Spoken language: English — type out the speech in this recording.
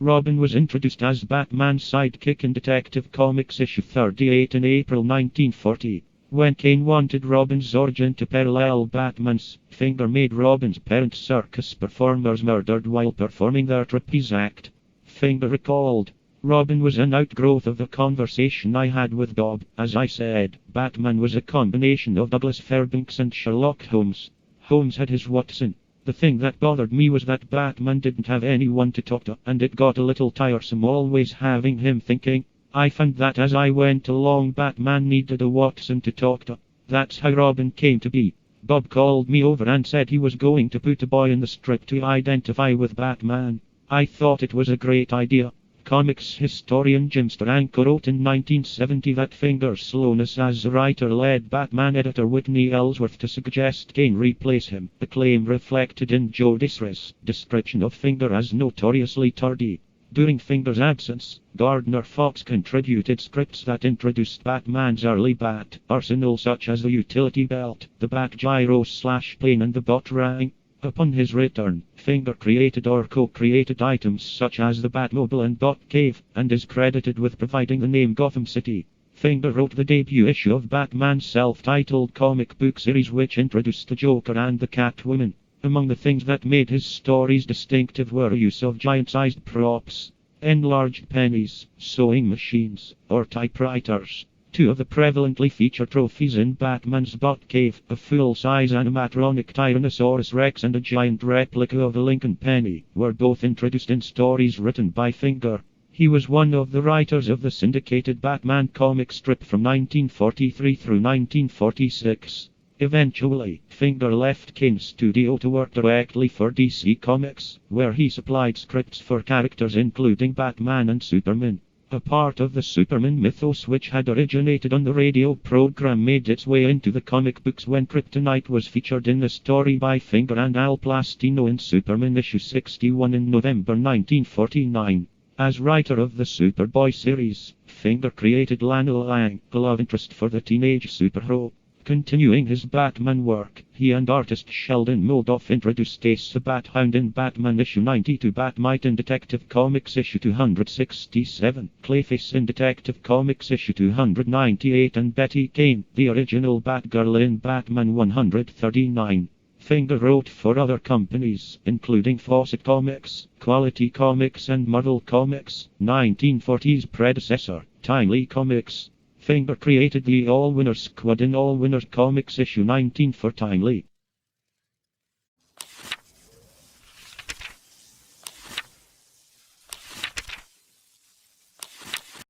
Robin was introduced as Batman's sidekick in Detective Comics issue 38 in April 1940. When Kane wanted Robin's origin to parallel Batman's, Finger made Robin's parents circus performers murdered while performing their trapeze act. Finger recalled, "Robin was an outgrowth of the conversation I had with Bob. As I said, Batman was a combination of Douglas Fairbanks and Sherlock Holmes. Holmes had his Watson. The thing that bothered me was that Batman didn't have anyone to talk to, and it got a little tiresome always having him thinking. I found that as I went along, Batman needed a Watson to talk to. That's how Robin came to be. Bob called me over and said he was going to put a boy in the strip to identify with Batman. I thought it was a great idea." Comics historian Jim Steranko wrote in 1970 that Finger's slowness as a writer led Batman editor Whitney Ellsworth to suggest Kane replace him. The claim reflected in Joe Desris' description of Finger as notoriously tardy. During Finger's absence, Gardner Fox contributed scripts that introduced Batman's early bat arsenal, such as the utility belt, the Bat-Gyro / plane and the Batarang. Upon his return, Finger created or co-created items such as the Batmobile and Batcave, and is credited with providing the name Gotham City. Finger wrote the debut issue of Batman's self-titled comic book series, which introduced the Joker and the Catwoman. Among the things that made his stories distinctive were use of giant-sized props, enlarged pennies, sewing machines, or typewriters. Two of the prevalently featured trophies in Batman's Batcave, a full-size animatronic Tyrannosaurus Rex and a giant replica of a Lincoln penny, were both introduced in stories written by Finger. He was one of the writers of the syndicated Batman comic strip from 1943 through 1946. Eventually, Finger left Kane's studio to work directly for DC Comics, where he supplied scripts for characters including Batman and Superman. A part of the Superman mythos which had originated on the radio program made its way into the comic books when Kryptonite was featured in a story by Finger and Al Plastino in Superman issue 61 in November 1949. As writer of the Superboy series, Finger created Lana Lang, a love interest for the teenage superhero. Continuing his Batman work, he and artist Sheldon Moldoff introduced Ace the Bat-Hound in Batman issue 92, Batmite in Detective Comics issue 267, Clayface in Detective Comics issue 298, and Betty Kane, the original Batgirl, in Batman 139. Finger wrote for other companies, including Fawcett Comics, Quality Comics and Marvel Comics, 1940's predecessor, Timely Comics. Finger created the All Winners Squad in All Winners Comics issue 19 for Timely.